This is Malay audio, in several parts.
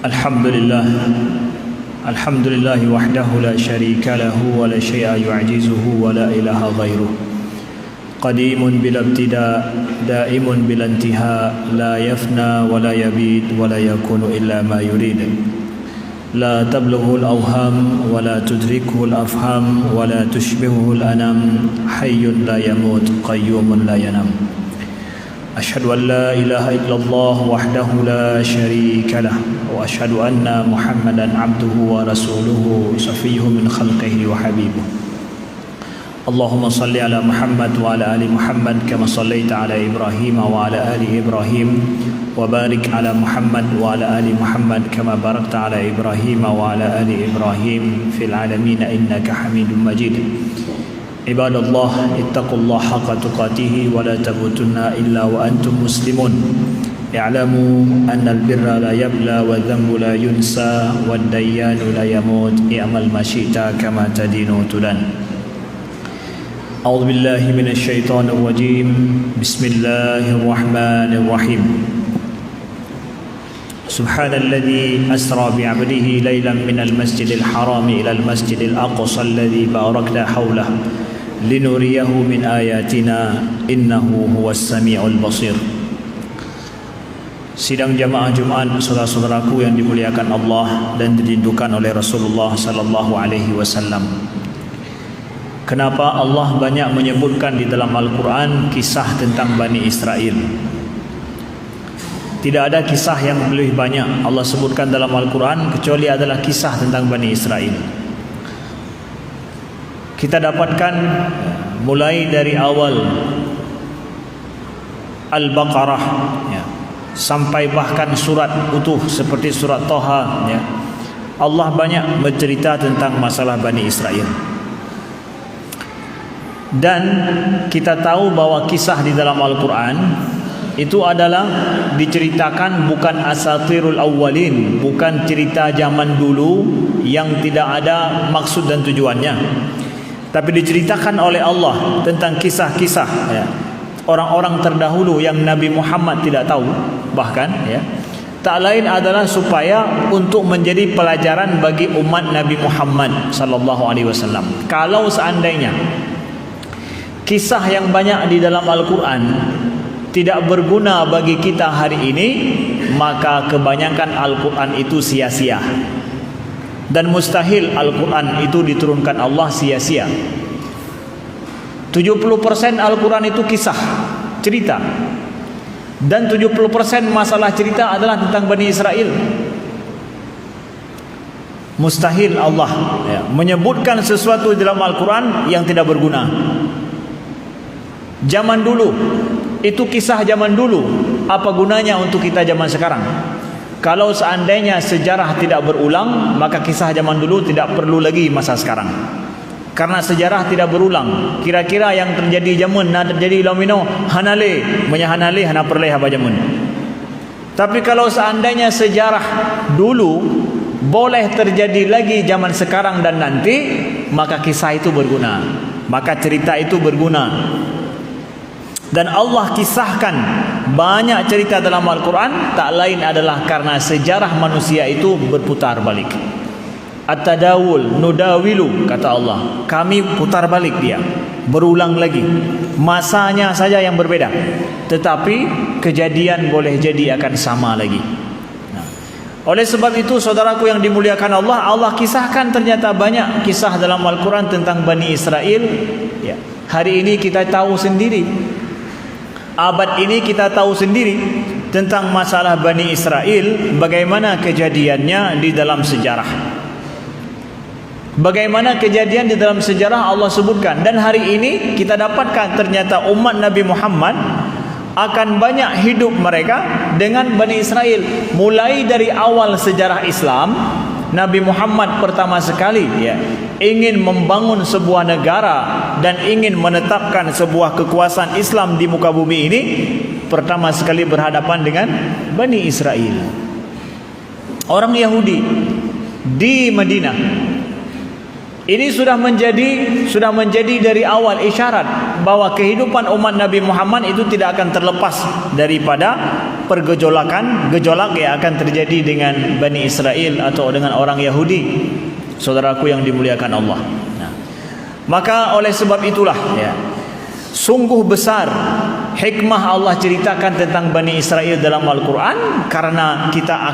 Alhamdulillah wahdahu la syarika lahu wa la syai'a yu'jizuhu wa la ilaha ghairuh. Qadimun bila ibtida, daimun bila intiha, la yafna wa la yabid wa la yakunu illa ma yurid. La tablughu al-awham wa la tudrikuhu al-afham wa la tushbihuhu al-anam. Hayyun la yamut, qayyumun la yanam. Asyhadu an la ilaha illallah wahdahu la syarika lah wa asyhadu anna Muhammadan abduhu wa rasuluhu safiyyuhu min khalqihi wa habibuh. Allahumma salli ala Muhammad wa ala ali Muhammad kama sallaita ala Ibrahim wa ala ali Ibrahim wa barik ala Muhammad wa ala ali Muhammad kama barakta ala Ibrahim wa ala ali Ibrahim fil alamin innaka Hamidum Majid. Ibadallah, ittaqullah haqqa tuqatih wa la tamutunna illa wa antum muslimun. I'lamu anna al-birra la yabla wa dhanbu la yunsa wa ad-dayyanu la yamut. I'mal ma syi'ta kama tadinu tudan. A'udzu billahi minasy syaithanir rajim. Bismillahirrahmanirrahim. Subhanalladzi asra bi'abdihi laylan minal masjidil haram ila al-masjidil aqsa alladzi barakna hawlahu linuriyahu min ayatina innahu huwas samiul basir. Sidang jamaah Jumat, saudara-saudaraku yang dimuliakan Allah dan dirindukan oleh Rasulullah sallallahu alaihi wasallam. Kenapa Allah banyak menyebutkan di dalam Al-Quran kisah tentang Bani Israel? Tidak ada kisah yang lebih banyak Allah sebutkan dalam Al-Quran kecuali adalah kisah tentang Bani Israel. Kita dapatkan mulai dari awal Al-Baqarah ya, sampai bahkan surat utuh seperti surat Thaha ya, Allah banyak bercerita tentang masalah Bani Israel. Dan kita tahu bahwa kisah di dalam Al-Quran itu adalah diceritakan bukan asatirul awwalin, bukan cerita zaman dulu yang tidak ada maksud dan tujuannya, tapi diceritakan oleh Allah tentang kisah-kisah ya, orang-orang terdahulu yang Nabi Muhammad tidak tahu bahkan ya. Tak lain adalah supaya untuk menjadi pelajaran bagi umat Nabi Muhammad sallallahu alaihi wasallam. Kalau seandainya kisah yang banyak di dalam Al-Quran tidak berguna bagi kita hari ini, maka kebanyakan Al-Quran itu sia-sia. Dan mustahil Al-Quran itu diturunkan Allah sia-sia. 70% Al-Quran itu kisah, cerita. Dan 70% masalah cerita adalah tentang Bani Israel. Mustahil Allah ya, menyebutkan sesuatu dalam Al-Quran yang tidak berguna. Zaman dulu, itu kisah zaman dulu. Apa gunanya untuk kita zaman sekarang? Kalau seandainya sejarah tidak berulang, maka kisah zaman dulu tidak perlu lagi masa sekarang. Karena sejarah tidak berulang. Kira-kira yang terjadi zaman na terjadi lamino hanale, menyahanale hana perleh apa zaman. Tapi kalau seandainya sejarah dulu boleh terjadi lagi zaman sekarang dan nanti, maka kisah itu berguna. Maka cerita itu berguna. Dan Allah kisahkan banyak cerita dalam Al-Quran, tak lain adalah karena sejarah manusia itu berputar balik. At-tadawul nudawilu, kata Allah, kami putar balik dia, berulang lagi. Masanya saja yang berbeda, tetapi kejadian boleh jadi akan sama lagi. Oleh sebab itu, saudaraku yang dimuliakan Allah, Allah kisahkan ternyata banyak kisah dalam Al-Quran tentang Bani Israel ya. Hari ini kita tahu sendiri, abad ini kita tahu sendiri tentang masalah Bani Israel, bagaimana kejadiannya di dalam sejarah. Bagaimana kejadian di dalam sejarah Allah sebutkan. Dan hari ini kita dapatkan ternyata umat Nabi Muhammad akan banyak hidup mereka dengan Bani Israel. Mulai dari awal sejarah Islam, Nabi Muhammad pertama sekali ya, ingin membangun sebuah negara dan ingin menetapkan sebuah kekuasaan Islam di muka bumi ini, pertama sekali berhadapan dengan Bani Israel, orang Yahudi di Madinah. Ini sudah menjadi dari awal isyarat bahwa kehidupan umat Nabi Muhammad itu tidak akan terlepas daripada gejolak yang akan terjadi dengan Bani Israel atau dengan orang Yahudi. Saudaraku yang dimuliakan Allah. Nah, maka oleh sebab itulah ya, sungguh besar hikmah Allah ceritakan tentang Bani Israel dalam Al-Quran, karena kita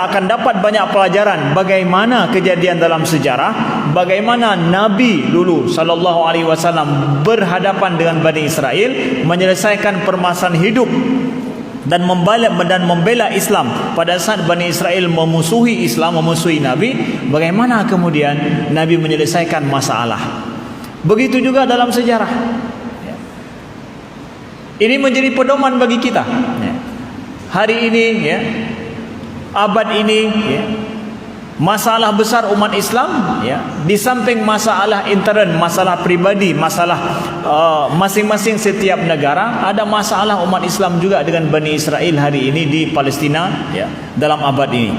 akan dapat banyak pelajaran bagaimana kejadian dalam sejarah, bagaimana Nabi dulu sallallahu alaihi wasallam berhadapan dengan Bani Israel, menyelesaikan permasalahan hidup dan membela Islam pada saat Bani Israel memusuhi Islam, memusuhi Nabi. Bagaimana kemudian Nabi menyelesaikan masalah. Begitu juga dalam sejarah. Ini menjadi pedoman bagi kita. Hari ini, ya, abad ini, ya, masalah besar umat Islam, ya, di samping masalah intern, masalah pribadi, masalah masing-masing setiap negara, ada masalah umat Islam juga dengan Bani Israel hari ini di Palestina, ya, dalam abad ini.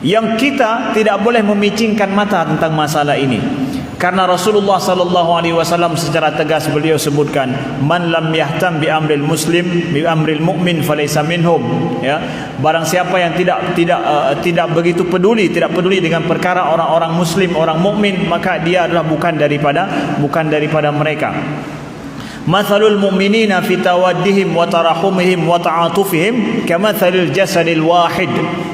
Yang kita tidak boleh memicingkan mata tentang masalah ini. Karena Rasulullah sallallahu alaihi wasallam secara tegas beliau sebutkan, man lam yahtam bi amril muslim bi amril mu'min falaysa minhum, ya. Barang siapa yang tidak begitu peduli, tidak peduli dengan perkara orang-orang muslim, orang mukmin, maka dia adalah bukan daripada mereka. Mathalul mu'minina fi tawaddihim wa tarahumihim wa ta'atufihim kamathalil jasadil wahid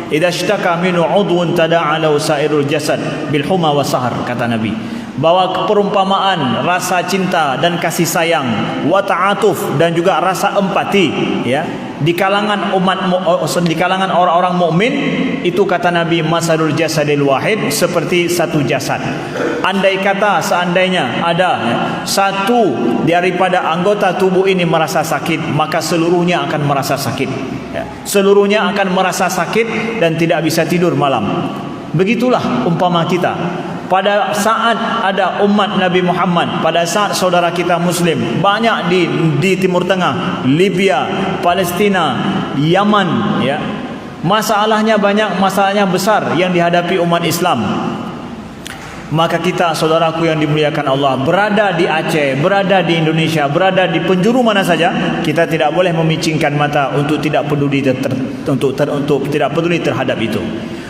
idza ishtaka minhu 'udwun tada'a lahu sa'irul jasad bil huma wa sahar, kata Nabi. Bahwa perumpamaan rasa cinta dan kasih sayang, wa ta'atuf, dan juga rasa empati, ya, di kalangan orang-orang mukmin itu, kata Nabi, masalul jasadil wahid, seperti satu jasad. Andai kata seandainya ada, ya, satu daripada anggota tubuh ini merasa sakit, maka seluruhnya akan merasa sakit, ya. Seluruhnya akan merasa sakit dan tidak bisa tidur malam. Begitulah umpama kita pada saat ada umat Nabi Muhammad, pada saat saudara kita Muslim banyak di Timur Tengah, Libya, Palestina, Yaman, ya, masalahnya banyak, masalahnya besar yang dihadapi umat Islam. Maka kita, saudaraku yang dimuliakan Allah, berada di Aceh, berada di Indonesia, berada di penjuru mana saja, kita tidak boleh memicingkan mata untuk tidak peduli tidak peduli terhadap itu.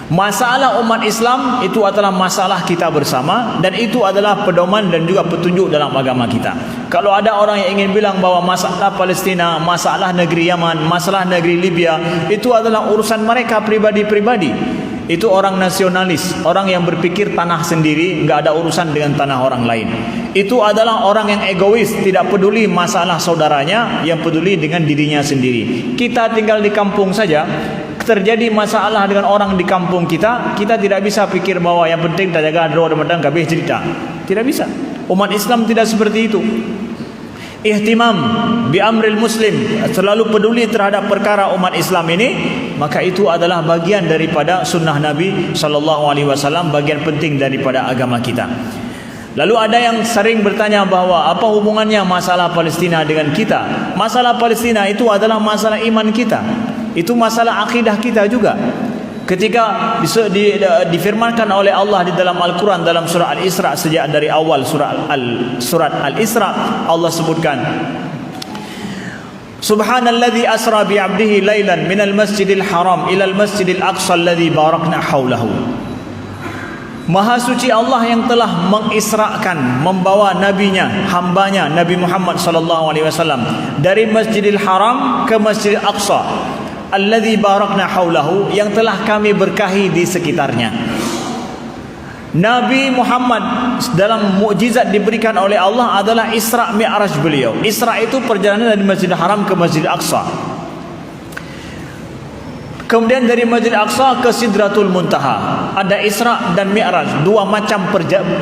Masalah umat Islam itu adalah masalah kita bersama, dan itu adalah pedoman dan juga petunjuk dalam agama kita. Kalau ada orang yang ingin bilang bahwa masalah Palestina, masalah negeri Yaman, masalah negeri Libya itu adalah urusan mereka pribadi-pribadi, itu orang nasionalis, orang yang berpikir tanah sendiri, enggak ada urusan dengan tanah orang lain. Itu adalah orang yang egois, tidak peduli masalah saudaranya, yang peduli dengan dirinya sendiri. Kita tinggal di kampung saja, terjadi masalah dengan orang di kampung kita, kita tidak bisa pikir bahwa yang penting kita jaga doa dan medang habis cerita. Tidak bisa. Umat Islam tidak seperti itu. Ihtimam bi amril muslim, selalu peduli terhadap perkara umat Islam ini, maka itu adalah bagian daripada sunnah Nabi sallallahu alaihi wasallam, bagian penting daripada agama kita. Lalu ada yang sering bertanya bahwa apa hubungannya masalah Palestina dengan kita? Masalah Palestina itu adalah masalah iman kita. Itu masalah akidah kita juga. Ketika difirmankan oleh Allah di dalam Al-Quran, dalam surah Al-Isra, sejak dari awal surat Al-Isra, Allah sebutkan, Subhanalladzi asra bi'abdihi laylan minal masjidil haram ilal masjidil aqsa alladzi barakna hawlahu. Maha suci Allah yang telah mengisrakan, membawa nabinya, hambanya Nabi Muhammad sallallahu alaihi wasallam dari Masjidil Haram ke Masjidil Aqsa alladzi barakna haulahu, yang telah kami berkahi di sekitarnya. Nabi Muhammad dalam mukjizat diberikan oleh Allah adalah Isra Mi'raj beliau. Isra itu perjalanan dari Masjidil Haram ke Masjidil Aqsa. Kemudian dari Masjid Aqsa ke Sidratul Muntaha. Ada Isra dan Mi'raj, dua macam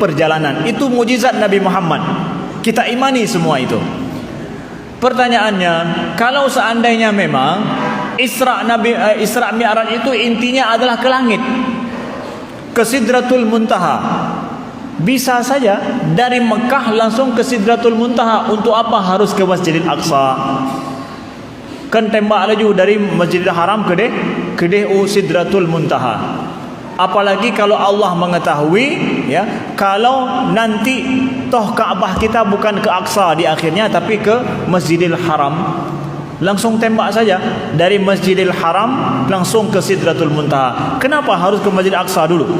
perjalanan. Itu mukjizat Nabi Muhammad. Kita imani semua itu. Pertanyaannya, kalau seandainya memang Isra Mi'raj itu intinya adalah ke langit, ke Sidratul Muntaha, bisa saja dari Mekah langsung ke Sidratul Muntaha. Untuk apa harus ke Masjidil Aqsa? Kan tembak laju dari Masjidil Haram ke Sidratul Muntaha. Apalagi kalau Allah mengetahui, ya, kalau nanti toh Kaabah kita bukan ke Aqsa di akhirnya, tapi ke Masjidil Haram, langsung tembak saja dari Masjidil Haram langsung ke Sidratul Muntaha. Kenapa harus ke Masjid Aqsa dulu?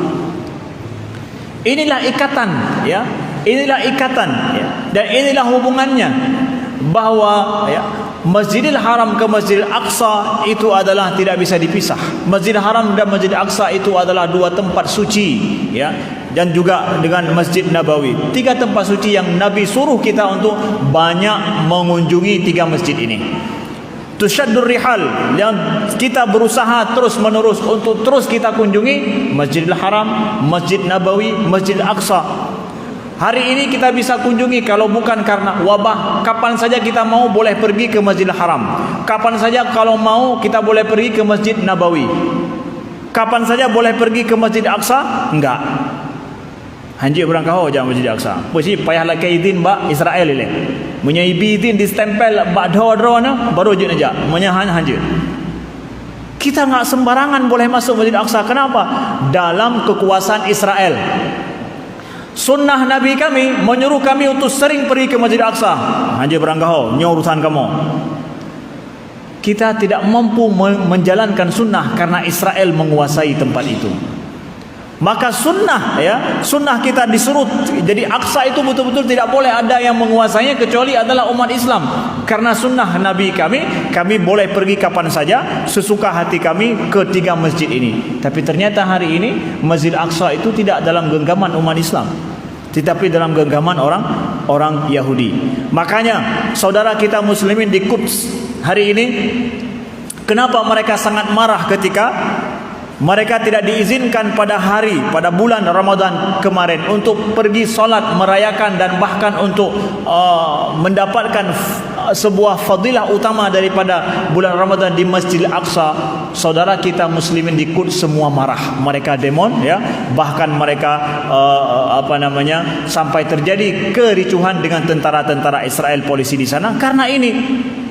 Inilah ikatan, ya. Inilah ikatan, ya. Dan inilah hubungannya, bahwa, ya, Masjidil Haram ke Masjidil Aqsa itu adalah tidak bisa dipisah. Masjidil Haram dan Masjidil Aqsa itu adalah dua tempat suci, ya. Dan juga dengan Masjid Nabawi, 3 tempat suci yang Nabi suruh kita untuk banyak mengunjungi 3 masjid ini. Tusyaddur rihal, yang kita berusaha terus menerus untuk terus kita kunjungi Masjidil Haram, Masjid Nabawi, Masjid Aqsa. Hari ini kita bisa kunjungi, kalau bukan karena wabah, kapan saja kita mau boleh pergi ke Masjidil Haram. Kapan saja kalau mau kita boleh pergi ke Masjid Nabawi. Kapan saja boleh pergi ke Masjid Aqsa? Enggak. Hanjir berangkau jangan Masjid Aqsa. Pasti payahlah ke izin ba Israel ile. Punya izin di stempel ba dro na baru je aja. Menyahan hanjir. Kita enggak sembarangan boleh masuk Masjid Aqsa. Kenapa? Dalam kekuasaan Israel. Sunnah Nabi kami menyuruh kami untuk sering pergi ke Masjid Aqsa. Hanya berangkau, ini urusan kamu. Kita tidak mampu menjalankan sunnah karena Israel menguasai tempat itu. Maka sunnah, ya, sunnah kita disuruh. Jadi Aqsa itu betul-betul tidak boleh ada yang menguasainya kecuali adalah umat Islam. Karena sunnah Nabi kami boleh pergi kapan saja sesuka hati kami ke 3 masjid ini. Tapi ternyata hari ini Masjid Aqsa itu tidak dalam genggaman umat Islam, tetapi dalam genggaman orang Yahudi. Makanya saudara kita muslimin di Quds hari ini, kenapa mereka sangat marah ketika mereka tidak diizinkan pada bulan Ramadan kemarin untuk pergi solat merayakan dan bahkan untuk mendapatkan sebuah fadilah utama daripada bulan Ramadan di Masjid Aqsa. Saudara kita muslimin di Quds semua marah, mereka demon, ya, bahkan mereka sampai terjadi kericuhan dengan tentara-tentara Israel, polisi di sana. Karena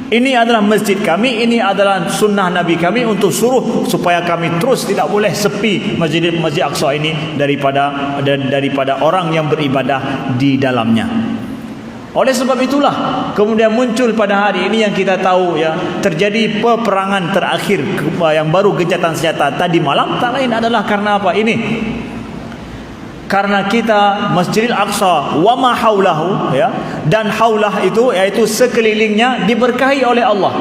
ini adalah masjid kami, ini adalah sunnah Nabi kami untuk suruh supaya kami terus tidak boleh sepi Masjid Aqsa ini daripada orang yang beribadah di dalamnya. Oleh sebab itulah kemudian muncul pada hari ini yang kita tahu, ya, terjadi peperangan terakhir yang baru, gencatan senjata tadi malam. Tak lain adalah karena apa? Ini karena kita Masjidil Aqsa wa ma haulahu, ya, dan haulah itu yaitu sekelilingnya diberkahi oleh Allah.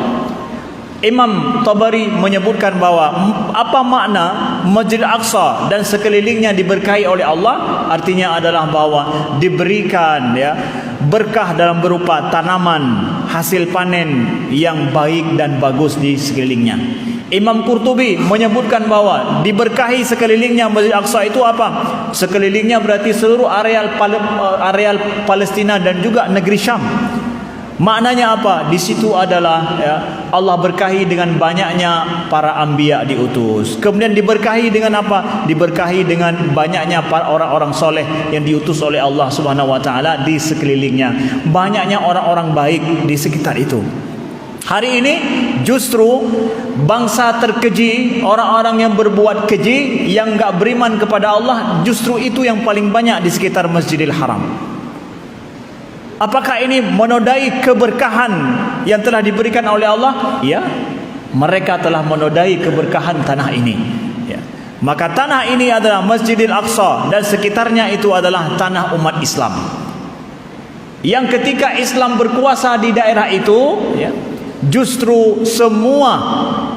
Imam Tabari menyebutkan bahwa apa makna Masjidil Aqsa dan sekelilingnya diberkahi oleh Allah, artinya adalah bahwa diberikan, ya, berkah dalam berupa tanaman, hasil panen yang baik dan bagus di sekelilingnya. Imam Qurtubi menyebutkan bahwa diberkahi sekelilingnya Masjid Aqsa itu apa? Sekelilingnya berarti seluruh areal Palestina dan juga negeri Syam. Maknanya apa? Di situ adalah, ya, Allah berkahi dengan banyaknya para anbiya diutus. Kemudian diberkahi dengan apa? Diberkahi dengan banyaknya para orang-orang soleh yang diutus oleh Allah Subhanahu wa taala di sekelilingnya. Banyaknya orang-orang baik di sekitar itu. Hari ini justru bangsa terkeji, orang-orang yang berbuat keji, yang enggak beriman kepada Allah, justru itu yang paling banyak di sekitar Masjidil Haram. Apakah ini menodai keberkahan yang telah diberikan oleh Allah? Ya, mereka telah menodai keberkahan tanah ini, ya. Maka tanah ini adalah Masjidil Aqsa dan sekitarnya itu adalah tanah umat Islam. Yang ketika Islam berkuasa di daerah itu, ya, justru semua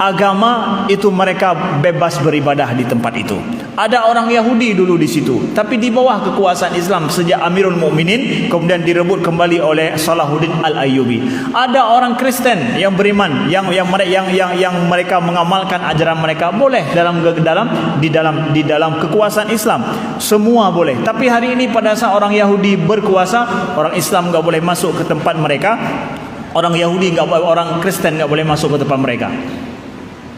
agama itu mereka bebas beribadah di tempat itu. Ada orang Yahudi dulu di situ, tapi di bawah kekuasaan Islam sejak Amirul Mukminin, kemudian direbut kembali oleh Salahuddin Al-Ayyubi. Ada orang Kristen yang beriman, yang mereka mengamalkan ajaran mereka, boleh di dalam kekuasaan Islam. Semua boleh. Tapi hari ini pada saat orang Yahudi berkuasa, orang Islam enggak boleh masuk ke tempat mereka. Orang Yahudi orang Kristen enggak boleh masuk ke tempat mereka.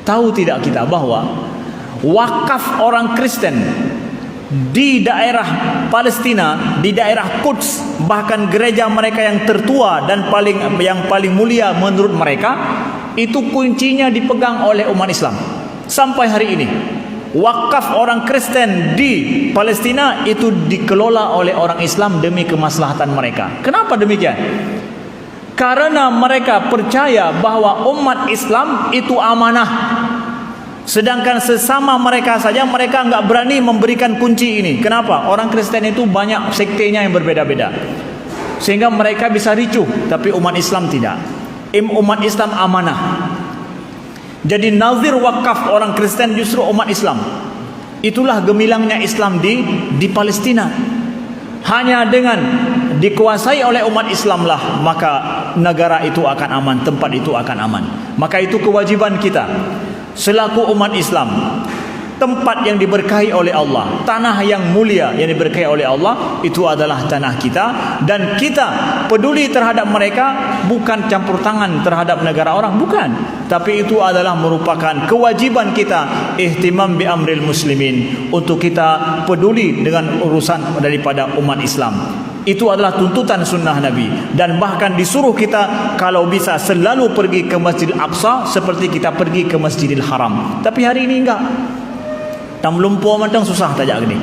Tahu tidak kita bahwa wakaf orang Kristen di daerah Palestina, di daerah Quds, bahkan gereja mereka yang tertua dan yang paling mulia menurut mereka, itu kuncinya dipegang oleh umat Islam sampai hari ini. wakaf orang Kristen di Palestina itu dikelola oleh orang Islam demi kemaslahatan mereka. Kenapa demikian? Karena mereka percaya bahwa umat Islam itu amanah, sedangkan sesama mereka saja mereka enggak berani memberikan kunci ini. Kenapa? Orang Kristen itu banyak sektenya yang berbeda-beda, sehingga mereka bisa ricuh, tapi umat Islam tidak. Umat Islam amanah. Jadi nazir wakaf orang Kristen justru umat Islam. Itulah gemilangnya Islam di Palestina. Hanya dengan dikuasai oleh umat Islamlah maka negara itu akan aman, tempat itu akan aman. Maka itu kewajiban kita selaku umat Islam. Tempat yang diberkahi oleh Allah, tanah yang mulia yang diberkahi oleh Allah, itu adalah tanah kita, dan kita peduli terhadap mereka, bukan campur tangan terhadap negara orang, bukan, tapi itu adalah merupakan kewajiban kita, ihtimam bi amril muslimin, untuk kita peduli dengan urusan daripada umat Islam. Itu adalah tuntutan sunnah Nabi, dan bahkan disuruh kita kalau bisa selalu pergi ke Masjidil Aqsa seperti kita pergi ke Masjidil Haram. Tapi hari ini enggak. Tam lumpur macam susah tajak gini.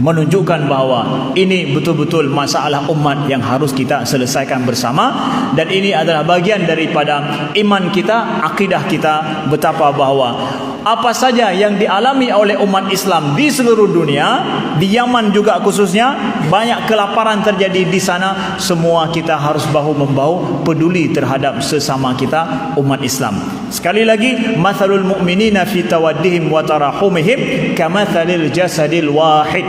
Menunjukkan bahawa ini betul-betul masalah umat yang harus kita selesaikan bersama, dan ini adalah bagian daripada iman kita, akidah kita, betapa bahawa apa saja yang dialami oleh umat Islam di seluruh dunia, di Yaman juga khususnya, banyak kelaparan terjadi di sana, semua kita harus bahu-membahu peduli terhadap sesama kita umat Islam. Sekali lagi, mathalul mu'minina fi tawaddihim wa tarahumihim kamathalil jasadil wahid.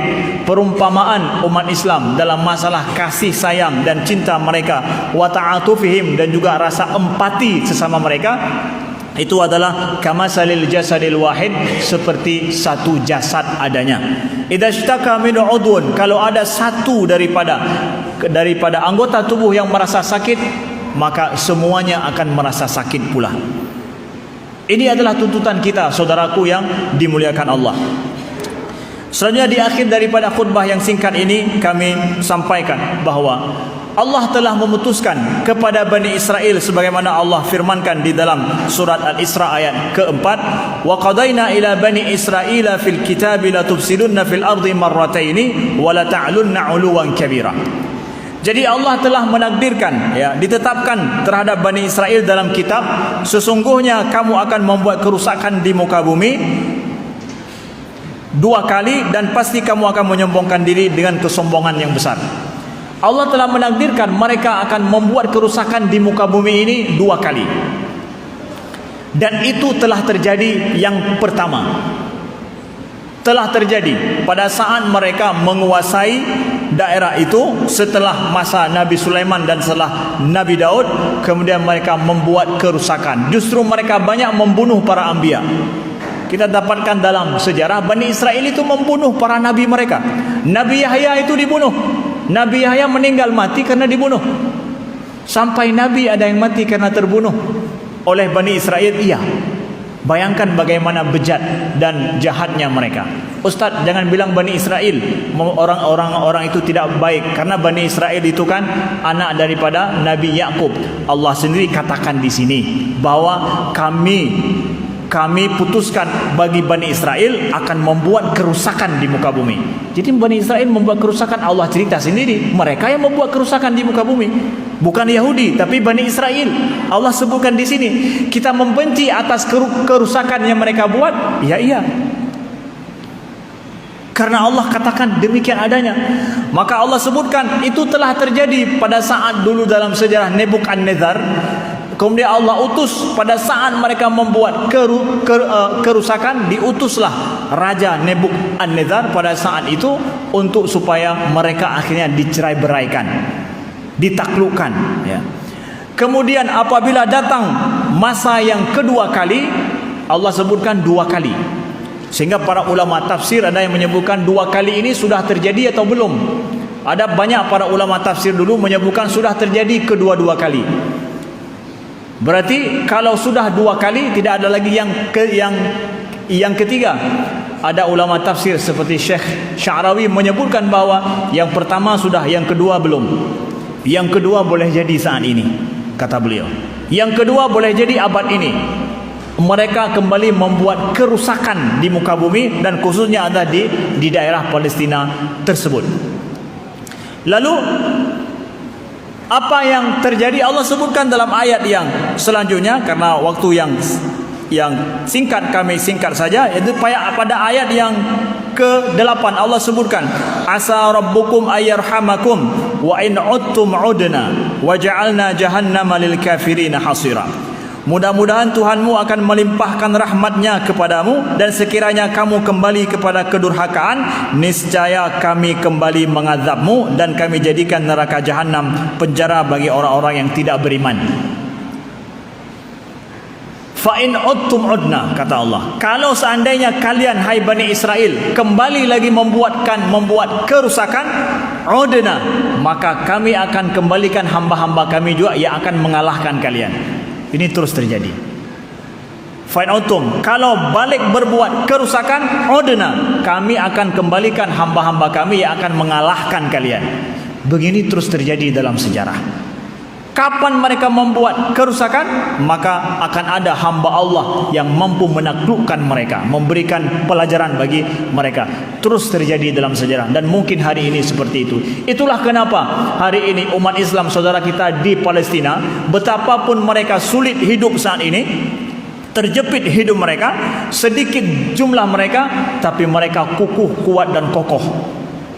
Perumpamaan umat Islam dalam masalah kasih sayang dan cinta mereka, wa ta'atufihim, dan juga rasa empati sesama mereka, itu adalah kamasalil jasadil wahid, seperti satu jasad adanya. Idza ishtaka min udhun, kalau ada satu daripada anggota tubuh yang merasa sakit, maka semuanya akan merasa sakit pula. Ini adalah tuntutan kita, saudaraku yang dimuliakan Allah. Selanjutnya, di akhir daripada khutbah yang singkat ini, kami sampaikan bahawa Allah telah memutuskan kepada Bani Israel sebagaimana Allah firmankan di dalam surat Al-Isra ayat keempat, wa qadaina ila bani Israila fil kitabi la tufsiduna fil ardi marrataini wa la ta'lunna 'uluwan kabira. Jadi Allah telah menakdirkan, ya, ditetapkan terhadap Bani Israel dalam kitab, sesungguhnya kamu akan membuat kerusakan di muka bumi dua kali, dan pasti kamu akan menyombongkan diri dengan kesombongan yang besar. Allah telah menakdirkan mereka akan membuat kerusakan di muka bumi ini dua kali, dan itu telah terjadi. Yang pertama telah terjadi pada saat mereka menguasai daerah itu setelah masa Nabi Sulaiman dan setelah Nabi Daud. Kemudian mereka membuat kerusakan, justru mereka banyak membunuh para anbiya. Kita dapatkan dalam sejarah Bani Israel itu membunuh para nabi mereka. Nabi Yahya itu dibunuh. Nabi Yahya meninggal mati karena dibunuh. Sampai Nabi ada yang mati karena terbunuh oleh Bani Israel. Iya. Bayangkan bagaimana bejat dan jahatnya mereka. Ustaz, jangan bilang Bani Israel, orang itu tidak baik, karena Bani Israel itu kan anak daripada Nabi Yakub. Allah sendiri katakan di sini bahwa kami putuskan bagi Bani Israel akan membuat kerusakan di muka bumi. Jadi Bani Israel membuat kerusakan, Allah cerita sendiri, mereka yang membuat kerusakan di muka bumi, bukan Yahudi, tapi Bani Israel. Allah sebutkan di sini, kita membenci atas kerusakan yang mereka buat. Iya. Karena Allah katakan demikian adanya. Maka Allah sebutkan itu telah terjadi pada saat dulu dalam sejarah Nebukadnezar. Kemudian Allah utus pada saat mereka membuat kerusakan, diutuslah Raja Nebukadnezar pada saat itu untuk supaya mereka akhirnya dicerai-beraikan, ditaklukkan, ya. Kemudian apabila datang masa yang kedua kali, Allah sebutkan dua kali, sehingga para ulama tafsir ada yang menyebutkan dua kali ini sudah terjadi atau belum. Ada banyak para ulama tafsir dulu menyebutkan sudah terjadi kedua-dua kali. Berarti kalau sudah dua kali, tidak ada lagi yang ketiga. Ada ulama tafsir seperti Syekh Sya'rawi menyebutkan bahwa yang pertama sudah, yang kedua belum. Yang kedua boleh jadi saat ini, kata beliau. Yang kedua boleh jadi abad ini. mereka kembali membuat kerusakan di muka bumi dan khususnya ada di daerah Palestina tersebut. Lalu apa yang terjadi Allah sebutkan dalam ayat yang selanjutnya, karena waktu yang singkat kami singkat saja, yaitu pada ayat yang ke-8 Allah sebutkan, asa rabbukum ayyarhamakum wa in udtum udna wa ja'alna jahannama lil kafirin hasira. Mudah-mudahan Tuhanmu akan melimpahkan rahmatnya kepadamu, dan sekiranya kamu kembali kepada kedurhakaan, niscaya kami kembali mengazabmu dan kami jadikan neraka jahanam penjara bagi orang-orang yang tidak beriman. Fa in udtum udna, kata Allah, kalau seandainya kalian hai Bani Israel kembali lagi membuat kerusakan, udna, maka kami akan kembalikan hamba-hamba kami juga yang akan mengalahkan kalian. Ini terus terjadi. Fa in udtum, kalau balik berbuat kerusakan, udna, kami akan kembalikan hamba-hamba kami yang akan mengalahkan kalian. Begini terus terjadi dalam sejarah. Kapan mereka membuat kerusakan, maka akan ada hamba Allah yang mampu menaklukkan mereka, memberikan pelajaran bagi mereka. Terus terjadi dalam sejarah, dan mungkin hari ini seperti itu. Itulah kenapa hari ini umat Islam saudara kita di Palestina, betapapun mereka sulit hidup saat ini, terjepit hidup mereka, sedikit jumlah mereka, tapi mereka kukuh, kuat dan kokoh,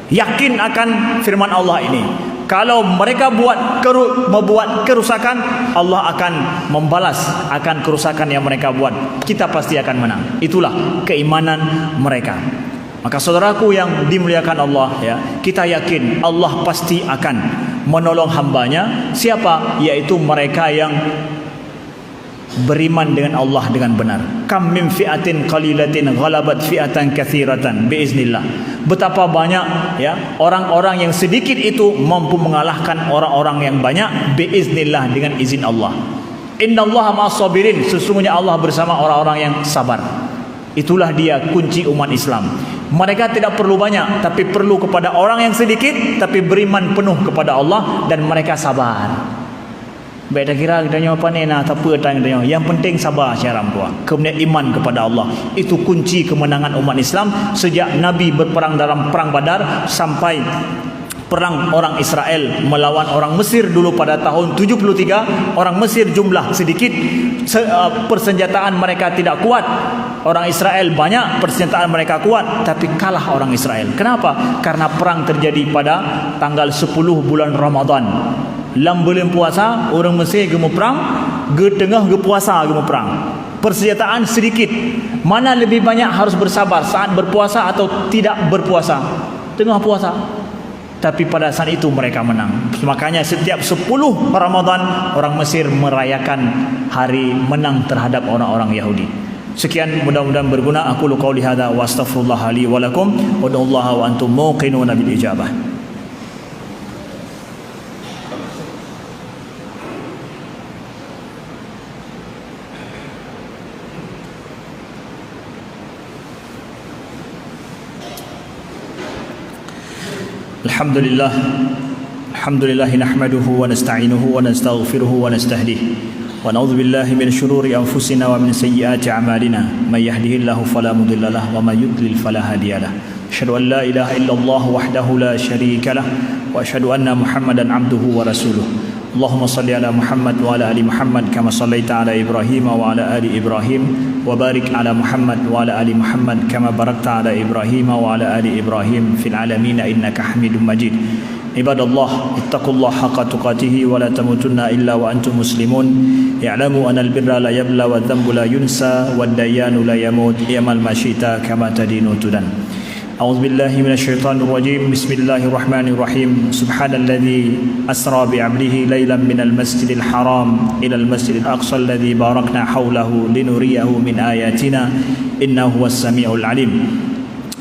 yakin akan firman Allah ini. Kalau mereka membuat kerusakan, Allah akan membalas akan kerusakan yang mereka buat. Kita pasti akan menang. Itulah keimanan mereka. Maka saudaraku yang dimuliakan Allah, ya, kita yakin Allah pasti akan menolong hambanya. Siapa? Yaitu mereka yang beriman dengan Allah dengan benar. Kam min fi'atin qalilatin ghalabat fi'atan katsiratan biiznillah. Betapa banyak ya orang-orang yang sedikit itu mampu mengalahkan orang-orang yang banyak biiznillah, dengan izin Allah. Innallaha ma'as sabirin, sesungguhnya Allah bersama orang-orang yang sabar. Itulah dia kunci umat Islam. Mereka tidak perlu banyak, tapi perlu kepada orang yang sedikit tapi beriman penuh kepada Allah, dan mereka sabar. Baik, dah kira kita nyawa panen tak apa tang kita. Yang penting sabar syaram tua. Kemudian iman kepada Allah. Itu kunci kemenangan umat Islam sejak Nabi berperang dalam perang Badar sampai perang orang Israel melawan orang Mesir dulu pada tahun 73. Orang Mesir jumlah sedikit, persenjataan mereka tidak kuat. Orang Israel banyak, persenjataan mereka kuat, tapi kalah orang Israel. Kenapa? Karena perang terjadi pada tanggal 10 bulan Ramadan. Lam bulan puasa, orang Mesir gemu perang, ge tengah ge puasa gemu perang. Persenjataan sedikit. Mana lebih banyak harus bersabar, saat berpuasa atau tidak berpuasa? Tengah puasa. Tapi pada saat itu mereka menang. Makanya setiap 10 Ramadan orang Mesir merayakan hari menang terhadap orang-orang Yahudi. Sekian, mudah-mudahan berguna. Aku qauli hadza wa astaghfirullah li wa lakum wa ad'ullaha wa antum muqinuna bil ijabah. Alhamdulillah nahmaduhu wa nasta'inuhu wa nastaghfiruhu wa nastahdihi wa na'udzu billahi min shururi anfusina wa min sayyiati a'malina may yahdihillahu fala mudilla lahu wa may yudlil fala hadiya lahu. Asyhadu an la ilaha illallah wahdahu la syarika lah wa asyhadu anna Muhammadan 'abduhu wa rasuluh. Allahumma salli ala Muhammad wa ala ali Muhammad kama sallaita ala Ibrahim wa ala ali Ibrahim wa barik ala Muhammad wa ala ali Muhammad kama barakta ala Ibrahim wa ala ali Ibrahim fil alamin innaka Hamidum Majid. Ibadallah, ittaqullaha haqqa tuqatih wa la tamutunna illa wa antum muslimun. I'lamu anna al-birra la yabla wa dhanbu la yunsa wa ad-dayanu la yamut. I'mal ma syi'ta kama tadinu tudan. A'udzu billahi minasyaitonir rajim. Bismillahirrahmanirrahim. Subhanalladzi asra bi 'abdihi lailan minal masjidil haram ilal masjidil aqsa alladzi barakna hawlahu linuriyahu min ayatina innahu huwas samiul alim.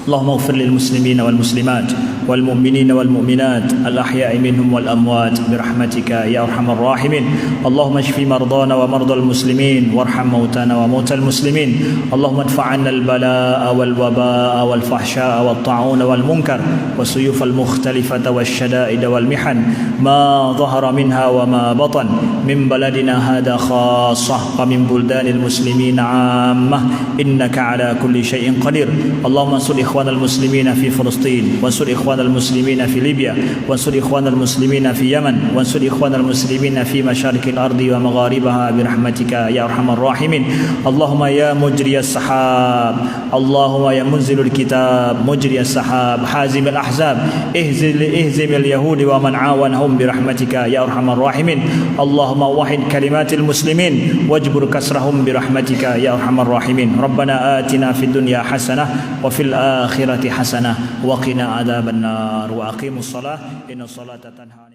Allahumma ighfir lil muslimina wal muslimat والمؤمنين والمؤمنات الأحياء منهم والأموات برحمتك يا أرحم الراحمين. اللهم اشف مرضانا ومرضى المسلمين وارحم موتانا وموتى المسلمين. اللهم ادفع عنا البلاء والوباء والفحشاء والطاعون والمنكر والسيوف المختلفة والشدائد والمحن ما ظهر منها وما بطن من بلدنا هذا خاصة ومن بلدان المسلمين عامة إنك على كل شيء قدير. اللهم انصر إخوان المسلمين في فلسطين، وانصر إخوان المسلمين في ليبيا، وانصر إخوان المسلمين في يمن، وانصر إخوان المسلمين في مشارق الأرض ومغاربها برحمتك يا أرحم الراحمين. اللهم يا مجري السحاب، اللهم يا منزل الكتاب مجري السحاب حازم الأحزاب اهزم اليهود ومن عاونهم برحمتك يا أرحم الراحمين. اللهم وحد كلمات المسلمين واجبر كسرهم برحمتك يا أرحم الراحمين. ربنا آتنا في الدنيا حسنة وفي الآخرة حسنة وقنا عذاب النار وأقيموا الصلاة إن الصلاة تنهى عن